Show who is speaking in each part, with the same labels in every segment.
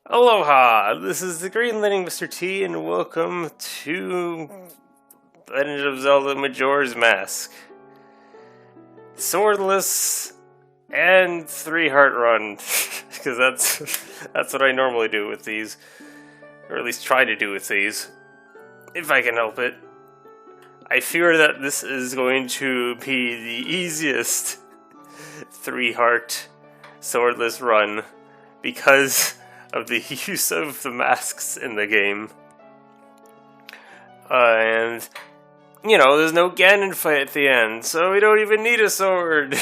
Speaker 1: Aloha! This is the Green Lighting Mr. T, and welcome to Legend of Zelda Majora's Mask. Swordless and 3-heart run, because that's what I normally do with these, or at least try to do with these, if I can help it. I fear that this is going to be the easiest 3-heart swordless run, because of the use of the masks in the game. And, you know, there's no Ganon fight at the end, so we don't even need a sword.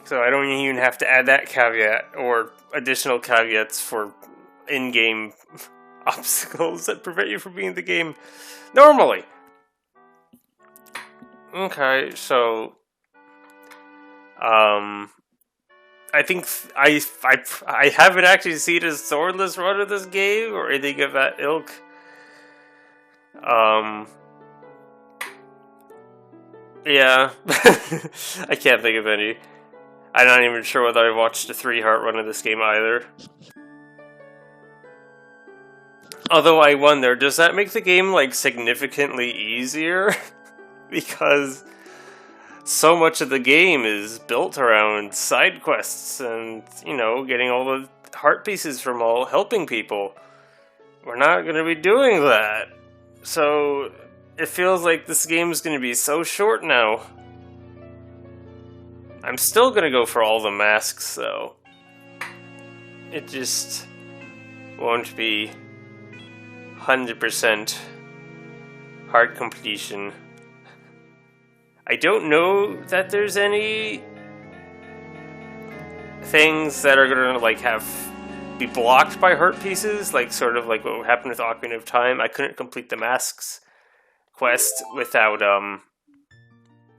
Speaker 1: So I don't even have to add that caveat, or additional caveats for in-game obstacles that prevent you from being the game normally. Okay, so I think I haven't actually seen a swordless run of this game or anything of that ilk. Yeah, I can't think of any. I'm not even sure whether I watched a 3-heart run of this game either. Although I wonder, does that make the game like significantly easier? Because so much of the game is built around side quests and, you know, getting all the heart pieces from all helping people. We're not going to be doing that. So it feels like this game is going to be so short now. I'm still going to go for all the masks, though. It just won't be 100% hard completion. I don't know that there's any things that are gonna like be blocked by heart pieces, like sort of like what happened with Ocarina of Time. I couldn't complete the masks quest without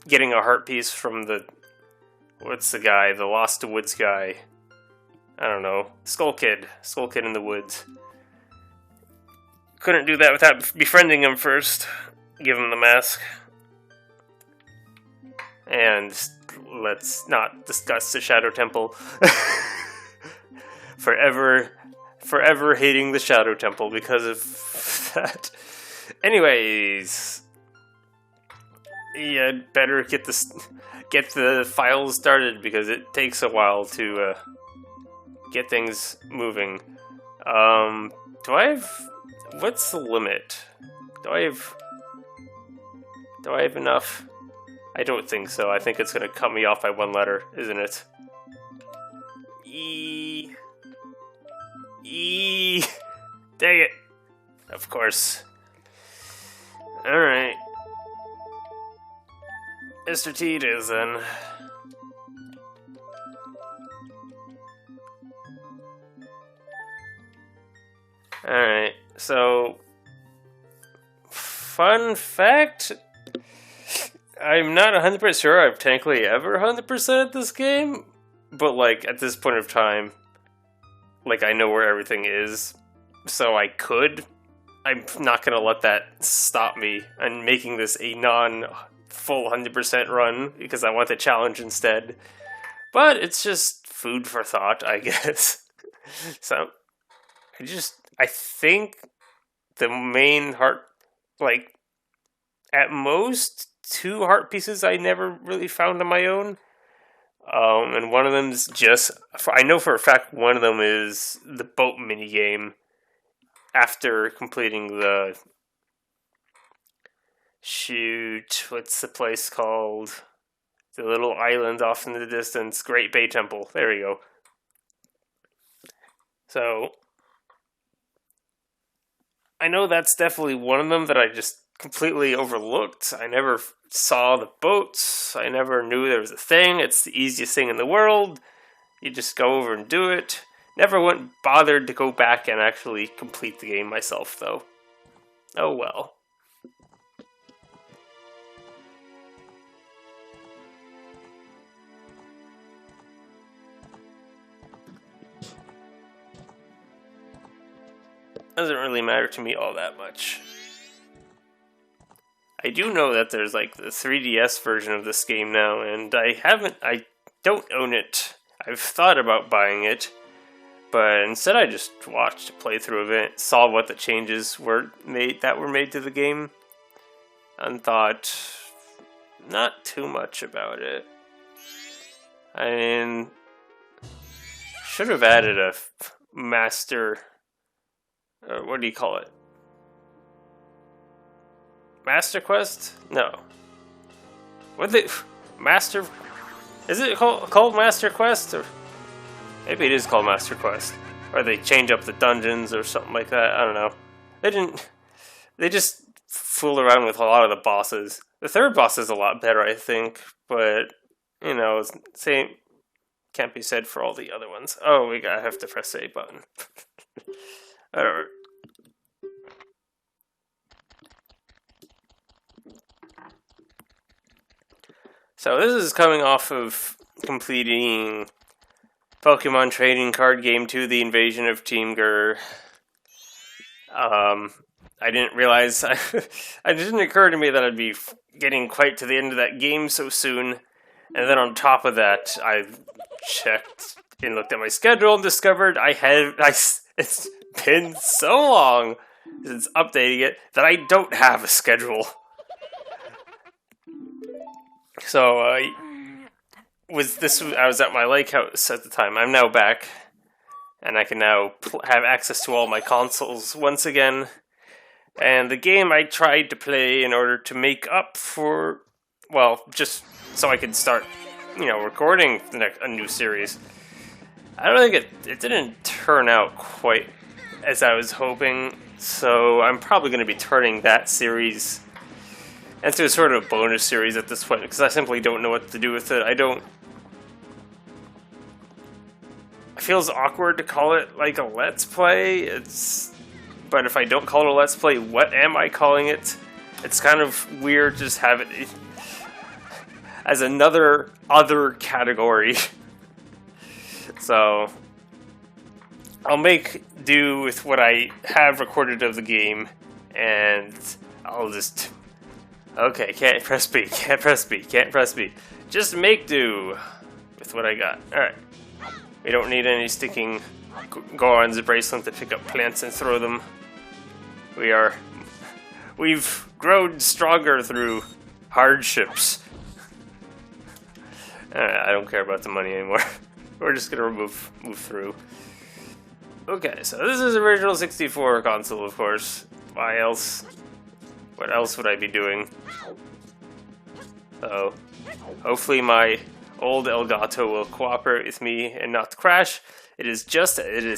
Speaker 1: getting a heart piece from the the Lost to Woods guy. I don't know, Skull Kid in the woods. Couldn't do that without befriending him first. Give him the mask. And let's not discuss the Shadow Temple. Forever hating the Shadow Temple because of that. Anyways, yeah, better get the files started because it takes a while to get things moving. Do I have? What's the limit? Do I have enough? I don't think so. I think it's going to cut me off by 1 letter, isn't it? E. Dang it. Of course. Alright. Mr. T it is then. Alright, so fun fact, I'm not 100% sure I've technically ever 100% at this game, but like at this point of time, like I know where everything is, so I could. I'm not gonna let that stop me and making this a non-full 100% run because I want the challenge instead. But it's just food for thought, I guess. So I think the main heart, like at most 2 heart pieces I never really found on my own. And one of them's I know for a fact one of them is the boat minigame after completing the, what's the place called? The little island off in the distance, Great Bay Temple. There we go. So, I know that's definitely one of them that I just completely overlooked. I never saw the boats. I never knew there was a thing. It's the easiest thing in the world. You just go over and do it. Never bothered to go back and actually complete the game myself, though. Oh well. doesn't really matter to me all that much. I do know that there's like the 3DS version of this game now, and I don't own it. I've thought about buying it, but instead I just watched a playthrough of it, saw what the changes were made to the game, and thought not too much about it. I mean, should have added a master. What do you call it? Master Quest? No. Master? Is it called Master Quest? Or maybe it is called Master Quest. Or they change up the dungeons or something like that. I don't know. They just fool around with a lot of the bosses. The third boss is a lot better, I think. But, you know, same can't be said for all the other ones. Oh, I have to press A button. Alright. So this is coming off of completing Pokemon Trading Card Game 2, The Invasion of Team Gur. I didn't realize, it didn't occur to me that I'd be getting quite to the end of that game so soon. And then on top of that, I checked and looked at my schedule and discovered it's been so long since updating it that I don't have a schedule. So, I was at my lake house at the time. I'm now back, and I can now have access to all my consoles once again. And the game I tried to play in order to make up for, well, just so I could start, recording a new series. I don't think it didn't turn out quite as I was hoping, so I'm probably going to be turning that series into a sort of bonus series at this point, because I simply don't know what to do with it. It feels awkward to call it like a Let's Play. But if I don't call it a Let's Play, what am I calling it? It's kind of weird to just have it as another other category. So I'll make do with what I have recorded of the game, and I'll just... Okay, can't press B, can't press B, can't press B. Just make do with what I got. Alright. We don't need any sticking Goron's bracelet to pick up plants and throw them. We've grown stronger through hardships. I don't care about the money anymore. We're just gonna move through. Okay, so this is original 64 console, of course. Why else? What else would I be doing? So, hopefully my old Elgato will cooperate with me and not crash. It is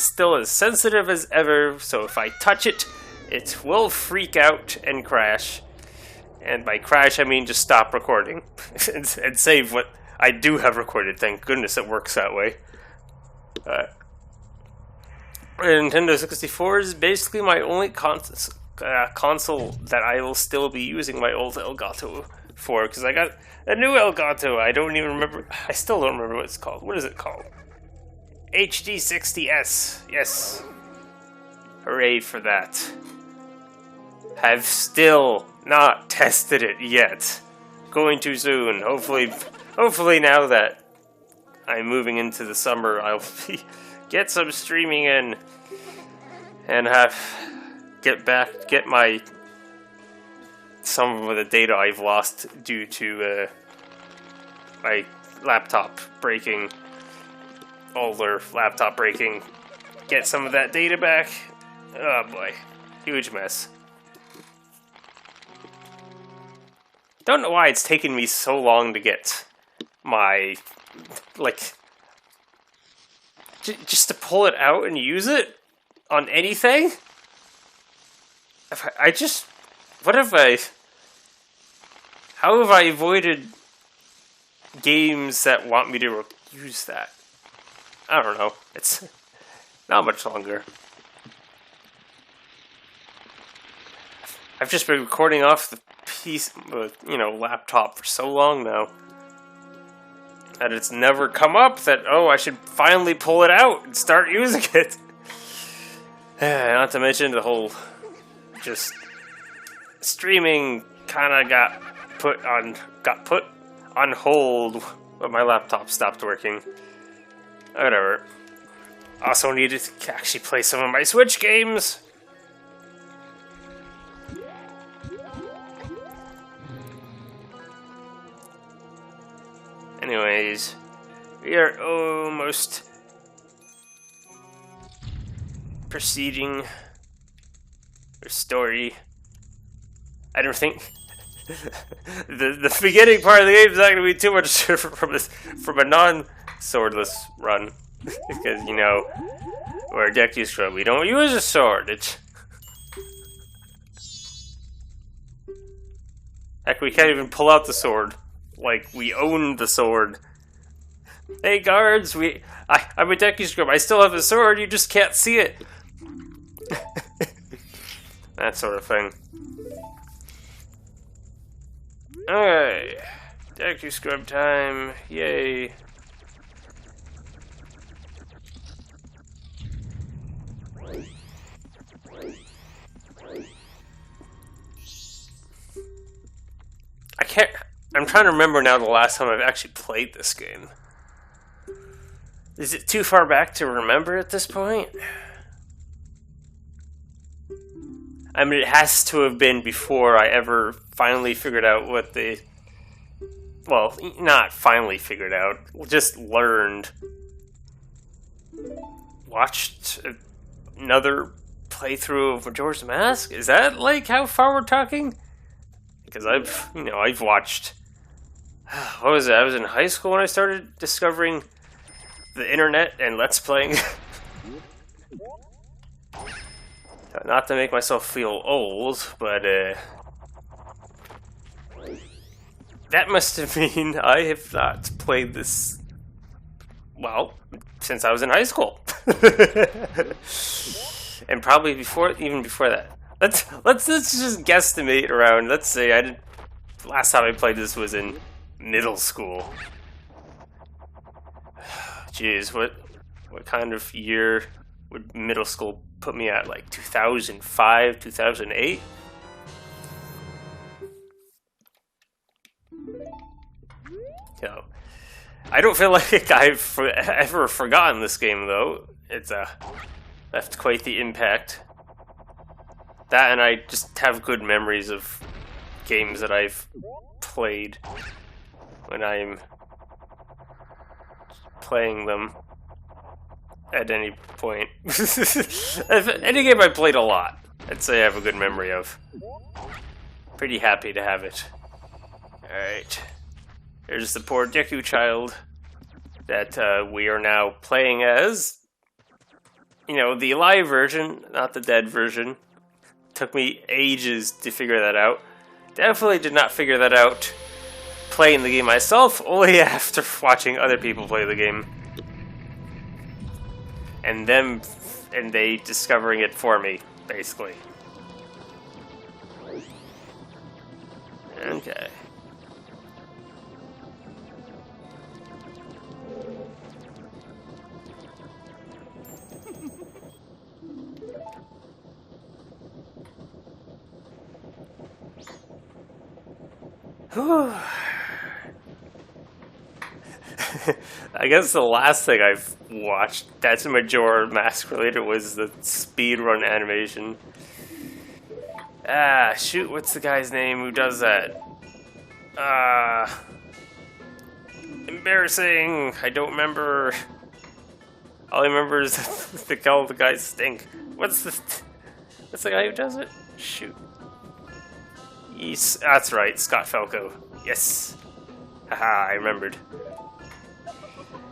Speaker 1: still as sensitive as ever, so if I touch it, it will freak out and crash. And by crash, I mean just stop recording and save what I do have recorded. Thank goodness it works that way. Nintendo 64 is basically my only console that I will still be using my old Elgato for, because I got a new Elgato. I still don't remember what it's called. What is it called? HD60S. Yes. Hooray for that. Have still not tested it yet. Going too soon. Hopefully now that I'm moving into the summer, I'll get some streaming in and get some of the data I've lost due to my laptop breaking, older laptop breaking. Get some of that data back. Oh boy, huge mess. Don't know why it's taken me so long to get my, just to pull it out and use it on anything. How have I avoided games that want me to use that? I don't know. It's not much longer. I've just been recording off the laptop for so long now that it's never come up that, oh, I should finally pull it out and start using it. Not to mention the whole just streaming kind of got put on hold when my laptop stopped working. Whatever. Also needed to actually play some of my Switch games. Anyways, we are almost proceeding our story. I don't think the beginning part of the game is not going to be too much from a non-swordless run. Because, you know, we're a deck use scrub. We don't use a sword. Heck, we can't even pull out the sword. Like, we own the sword. Hey, guards, I'm a deck use scrub. I still have a sword. You just can't see it. That sort of thing. Alright. Deck use scrub time. Yay. I'm trying to remember now the last time I've actually played this game. Is it too far back to remember at this point? I mean, it has to have been before I ever finally figured out what the... Well, not finally figured out, just learned. Watched another playthrough of Majora's Mask? Is that, like, how far we're talking? Because I've watched... What was it? I was in high school when I started discovering the internet and Let's Playing. Not to make myself feel old, but that must have mean I have not played this, well, since I was in high school. And probably even before that. Let's just guesstimate around. Let's say last time I played this was in middle school. Jeez, what kind of year would middle school put me at? Like 2005, 2008? So, I don't feel like I've ever forgotten this game, though. It's left quite the impact. That, and I just have good memories of games that I've played when I'm playing them at any point. Any game I played a lot, I'd say I have a good memory of. Pretty happy to have it. Alright. There's the poor Deku child that we are now playing as. You know, the live version, not the dead version. Took me ages to figure that out. Definitely did not figure that out playing the game myself, only after watching other people play the game. And they discovering it for me, basically. Okay. I guess the last thing I've watched that's Majora Mask related was the speedrun animation. Ah, shoot, what's the guy's name who does that? Embarrassing. I don't remember. All I remember is the guys stink. What's the guy who does it? Shoot. That's right, Scott Falco. Yes. Haha, I remembered.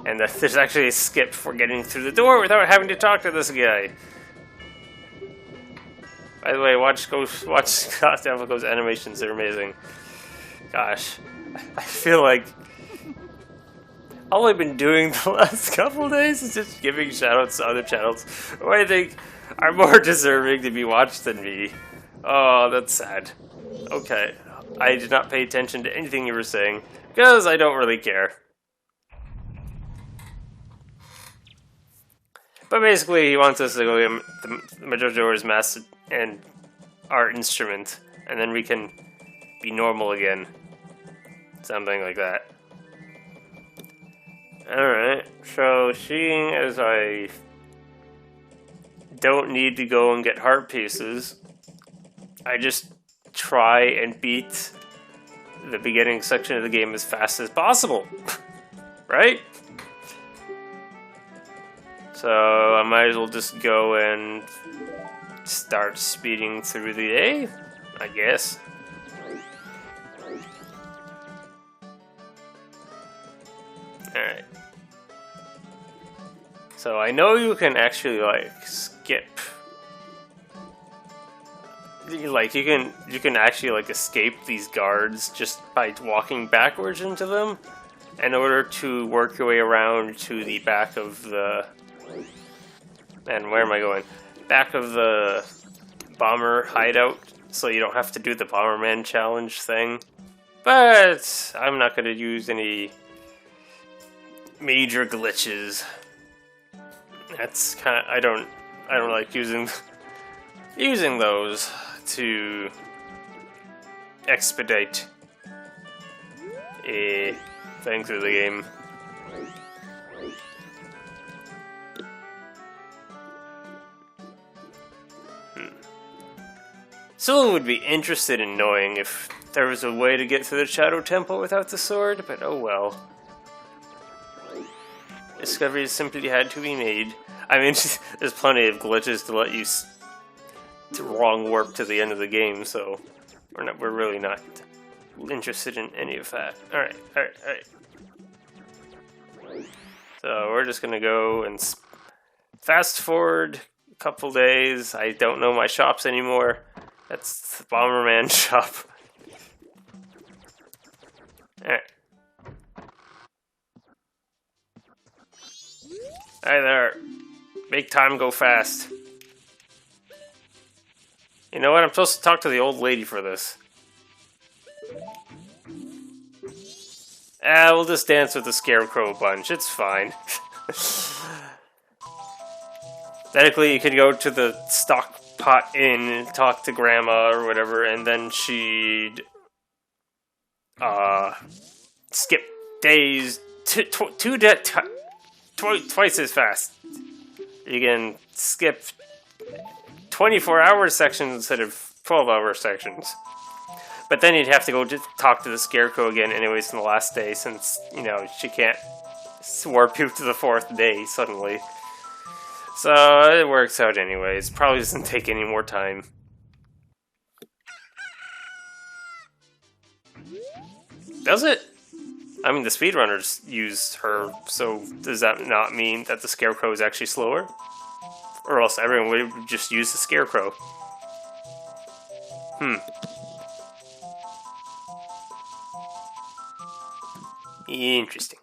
Speaker 1: And there's actually a skip for getting through the door without having to talk to this guy. By the way, watch Scott Falco's animations, they're amazing. Gosh, I feel like all I've been doing the last couple days is just giving shoutouts to other channels who I think are more deserving to be watched than me. Oh, that's sad. Okay, I did not pay attention to anything you were saying, because I don't really care. But basically, he wants us to go get the Majora's Mask and our instrument, and then we can be normal again. Something like that. Alright, so seeing as I don't need to go and get heart pieces, I just try and beat the beginning section of the game as fast as possible. Right? So I might as well just go and start speeding through the day, I guess. Alright. So I know you can actually like skip. Like you can actually like escape these guards just by walking backwards into them in order to work your way around to the back of the... Man, where am I going? Back of the bomber hideout, so you don't have to do the Bomberman challenge thing. But I'm not going to use any major glitches. That's kind of... I don't like using those to expedite a thing through the game. Someone would be interested in knowing if there was a way to get through the Shadow Temple without the sword, but oh well. Discoveries simply had to be made. I mean, there's plenty of glitches to let you to wrong warp to the end of the game, so we're really not interested in any of that. Alright. So we're just gonna go and fast forward a couple days. I don't know my shops anymore. That's the Bomberman shop. Alright. Hi there. Make time go fast. You know what? I'm supposed to talk to the old lady for this. We'll just dance with the Scarecrow bunch. It's fine. Technically, you could go to the Stockpot Inn and talk to Grandma or whatever, and then she'd skip days twice as fast. You can skip 24-hour sections instead of 12-hour sections. But then you'd have to go talk to the Scarecrow again anyways in the last day, since, you know, she can't warp you to the 4th day suddenly. So it works out anyways. Probably doesn't take any more time. Does it? I mean, the speedrunners use her, so does that not mean that the Scarecrow is actually slower? Or else everyone would just use the Scarecrow. Interesting.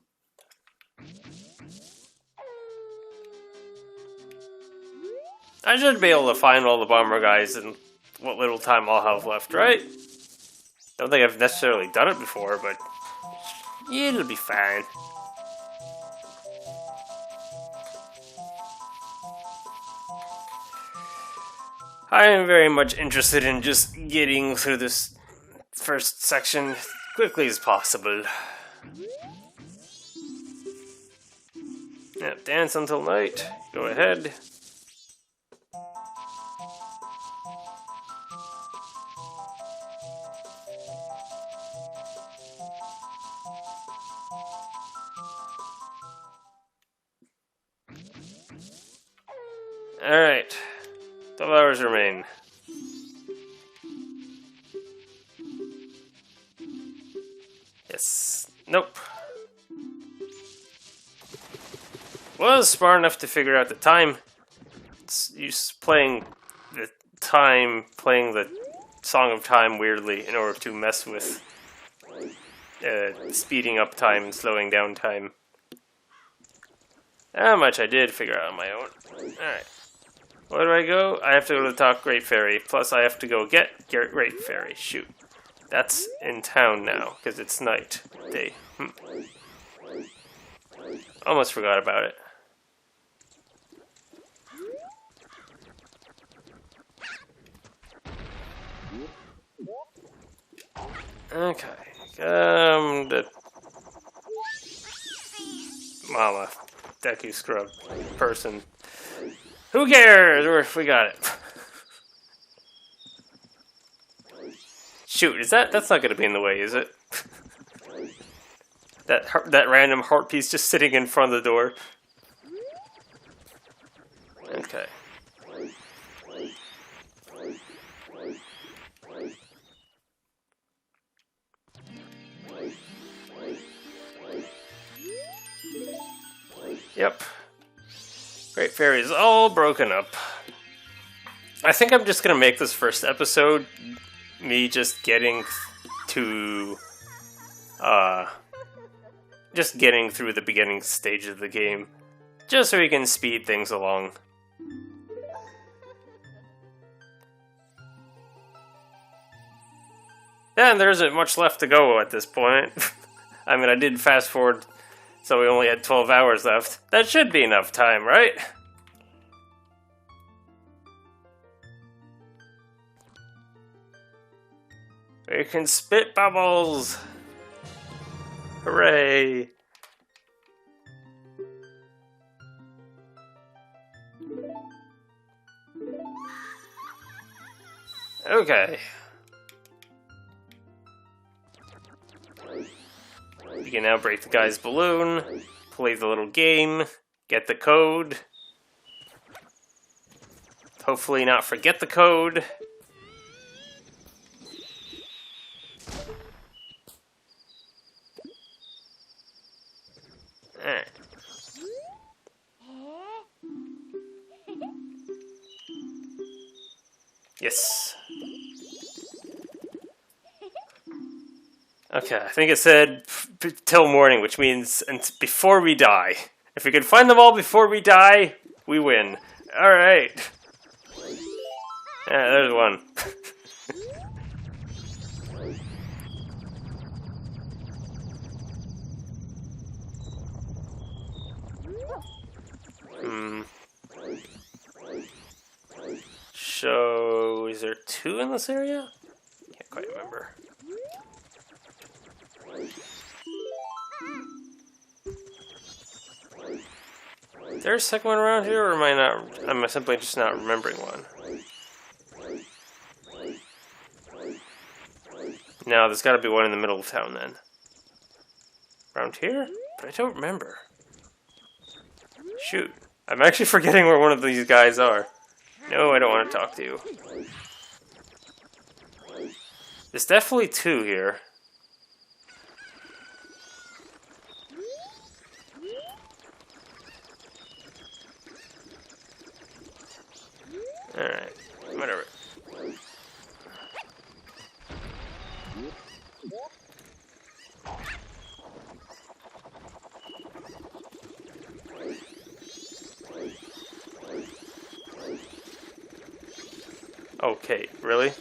Speaker 1: I should be able to find all the bomber guys in what little time I'll have left, right? Don't think I've necessarily done it before, but it'll be fine. I am very much interested in just getting through this first section as quickly as possible. Yep, dance until night. Go ahead. Alright. 12 hours remain. Yes. Nope. Was smart enough to figure out the time. It's playing the Song of Time weirdly in order to mess with speeding up time and slowing down time. How much I did figure out on my own. Alright. Where do I go? I have to go to the Top Great Fairy. Plus I have to go get Great Fairy. Shoot. That's in town now, because it's night. Day. Almost forgot about it. Okay. The mama, Deku scrub person. Who cares? We got it. Shoot, that's not gonna be in the way, is it? that random heart piece just sitting in front of the door. Okay. Yep. Great Fairy is all broken up. I think I'm just gonna make this first episode me just getting to just getting through the beginning stage of the game, just so we can speed things along. And there isn't much left to go at this point. I mean, I did fast forward, so we only had 12 hours left. That should be enough time, right? We can spit bubbles! Hooray! Okay. We can now break the guy's balloon, play the little game, get the code. Hopefully not forget the code. Alright. Yes. Okay, I think it said till morning, which means before we die. If we can find them all before we die, we win. Alright. Yeah, there's one. So, is there two in this area? Can't quite remember. Is there a second one around here, or am I simply just not remembering one? No, there's gotta be one in the middle of town then. Around here? But I don't remember. Shoot. I'm actually forgetting where one of these guys are. No, I don't want to talk to you. There's definitely two here. Alright, whatever. Okay, really?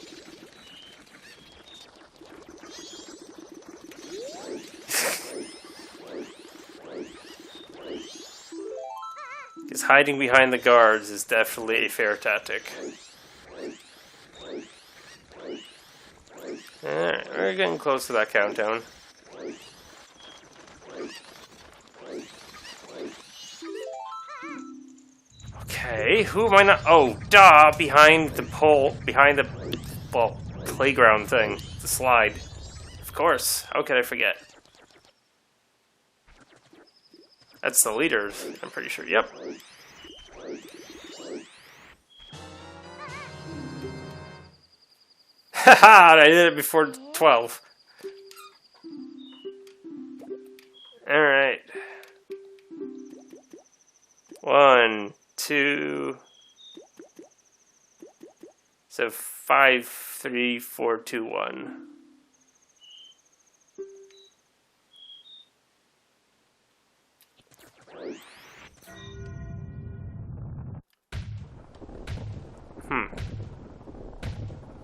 Speaker 1: Because hiding behind the guards is definitely a fair tactic. Alright, we're getting close to that countdown. Okay, who am I not? Oh, duh! Behind the pole, behind the, well, playground thing, the slide. Of course, how could I forget? That's the leader, I'm pretty sure, yep. Haha, I did it before 12. Alright. 1, 2. So 5, 3, 4, 2, 1.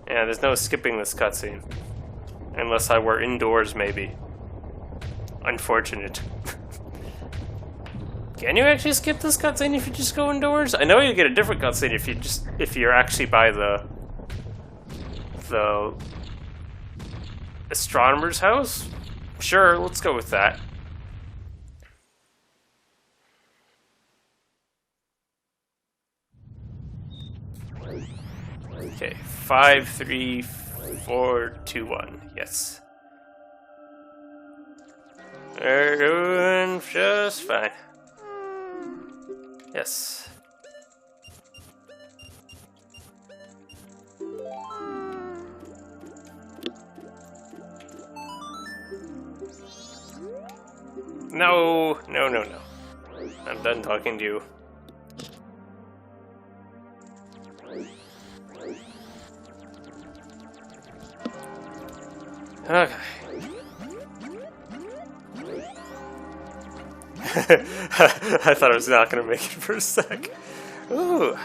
Speaker 1: Yeah, there's no skipping this cutscene. Unless I were indoors, maybe. Unfortunate. Can you actually skip this cutscene if you just go indoors? I know you get a different cutscene if you're actually by the astronomer's house? Sure, let's go with that. Okay, 5, 3, 4, 2, 1. Yes. We're doing just fine. Yes. No, no, no, no. I'm done talking to you. Okay. I thought I was not going to make it for a sec. Ooh.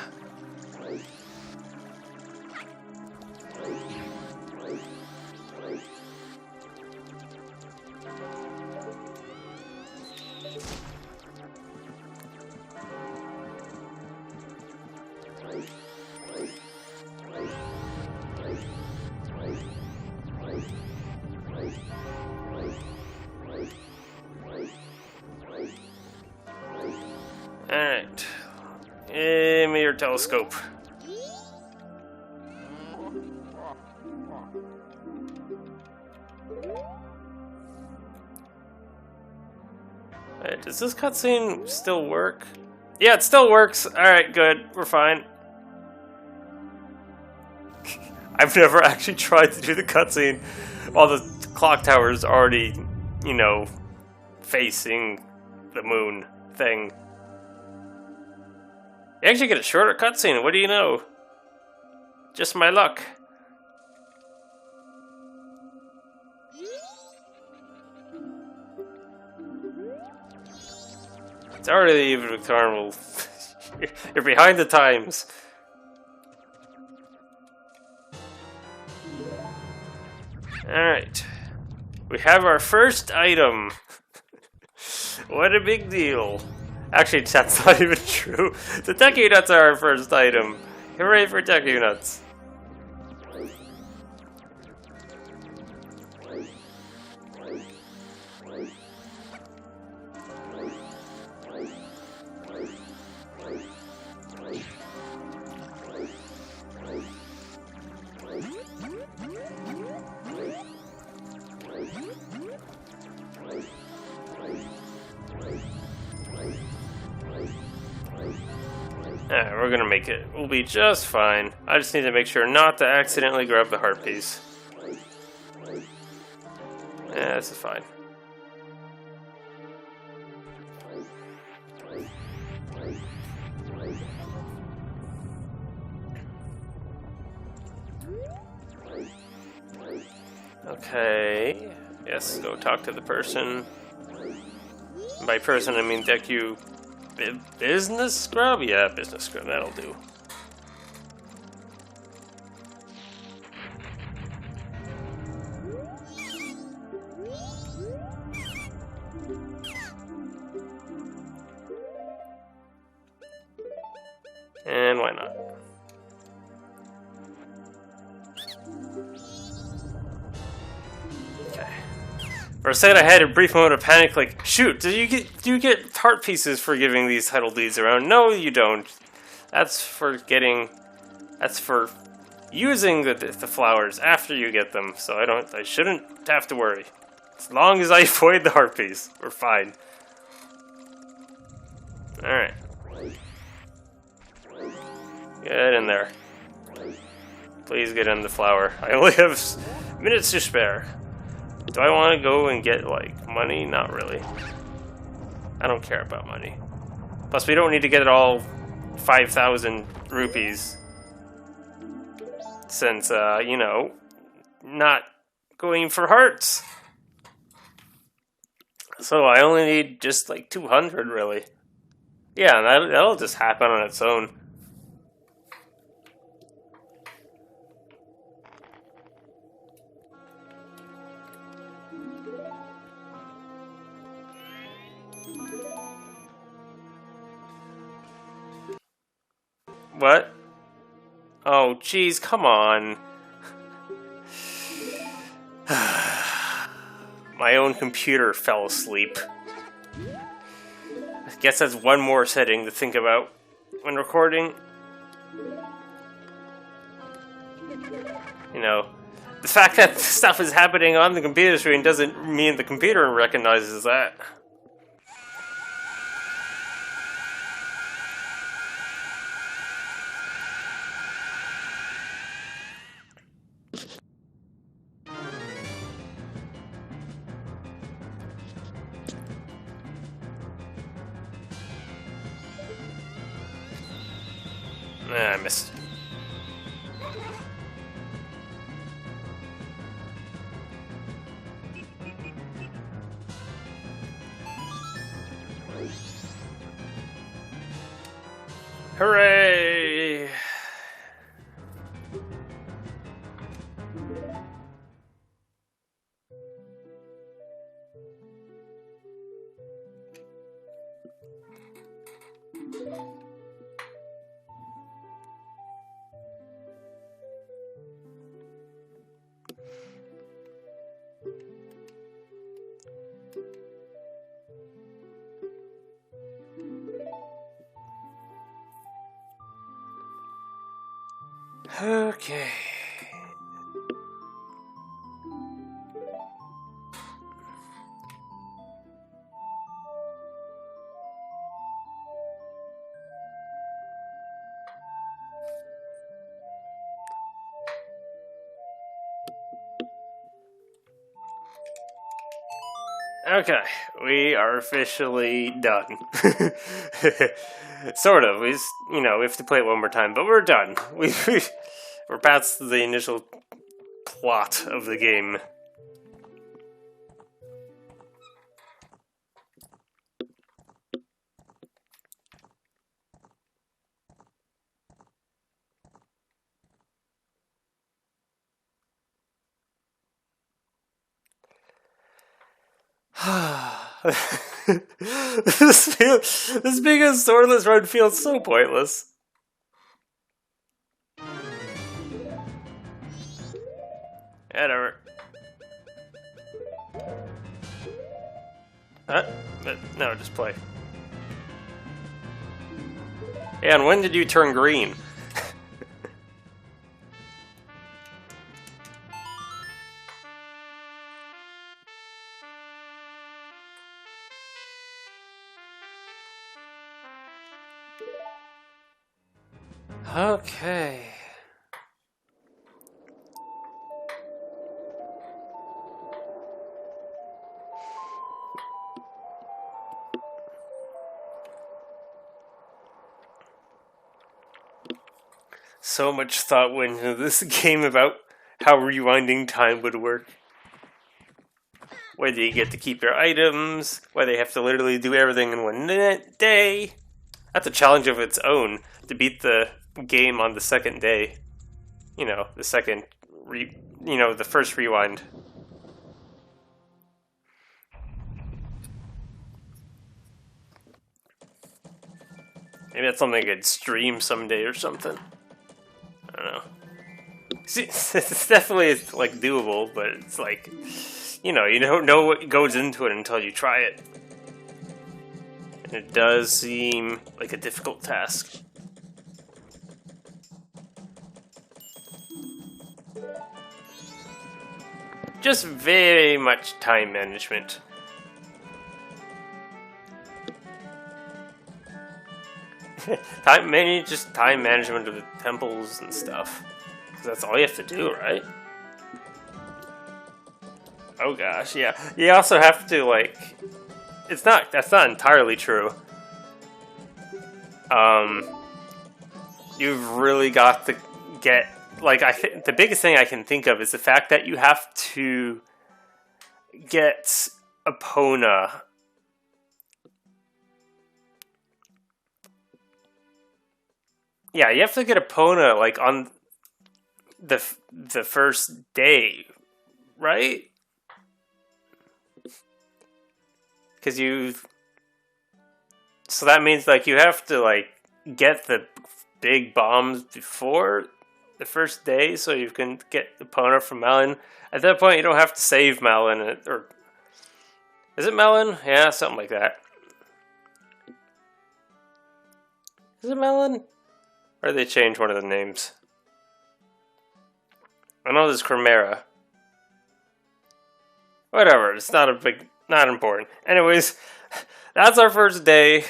Speaker 1: Alright. Give me your telescope. Wait, does this cutscene still work? Yeah, it still works. Alright, good. We're fine. I've never actually tried to do the cutscene while the clock tower is already, you know, facing the moon thing. You actually get a shorter cutscene, what do you know? Just my luck. It's already the evening of Carnival. You're behind the times. Alright. We have our first item. What a big deal. Actually, that's not even true. The Deku Nuts are our first item. Hooray for Deku Nuts. We're gonna make it. We'll be just fine. I just need to make sure not to accidentally grab the heart piece. Yeah, this is fine. Okay. Yes, go talk to the person. By person, I mean Deku. Business scrub? Yeah, business scrub, that'll do. And why not? Okay. For a second I had a brief moment of panic, like, shoot, do you get heart pieces for giving these title deeds around? No, you don't. That's for using the flowers after you get them, so I shouldn't have to worry. As long as I avoid the heart piece, we're fine. Alright. Get in there. Please get in the flower. I only have minutes to spare. Do I want to go and get, like, money? Not really. I don't care about money. Plus, we don't need to get it all 5,000 rupees. Since, you know, not going for hearts. So I only need just, like, 200, really. Yeah, that'll just happen on its own. What? Oh, jeez, come on. My own computer fell asleep. I guess that's one more setting to think about when recording. You know, the fact that stuff is happening on the computer screen doesn't mean the computer recognizes that. I missed. Hooray! Okay. Okay, we are officially done. Sort of. We have to play it one more time, but we're done. We're past the initial plot of the game. This being a swordless run feels so pointless. Whatever. But no, just play. And when did you turn green? Okay. So much thought went into this game about how rewinding time would work. Whether you get to keep your items, whether you have to literally do everything in one day. That's a challenge of its own, to beat the game on the second day. You know, the first rewind. Maybe that's something I could stream someday or something. I don't know. See, it's definitely like doable, but it's like, you don't know what goes into it until you try it. And it does seem like a difficult task. Just very much time management. Time management of the temples and stuff. 'Cause that's all you have to do, right? Oh gosh, yeah. You also have to, like... That's not entirely true. You've really got to get... Like, the biggest thing I can think of is the fact that you have to get Epona... Yeah, you have to get Epona, like, on the first day, right? Because so that means, like, you have to, like, get the big bombs before the first day so you can get the Epona from Malin. At that point, you don't have to save Malin, or is it Malin? Yeah, something like that. Is it Malin? Or they changed one of the names? I know there's Chimera. Whatever, it's not important. Anyways, that's our first day.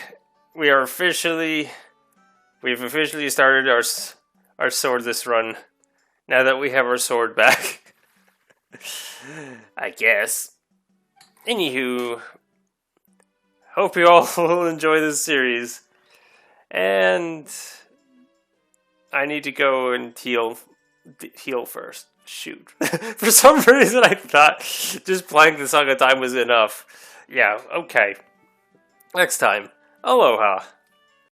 Speaker 1: We've officially started our swordless run. Now that we have our sword back, I guess. Anywho, hope you all will enjoy this series, and I need to go and heal first. Shoot. For some reason I thought just playing the Song of Time was enough. Yeah, okay. Next time. Aloha.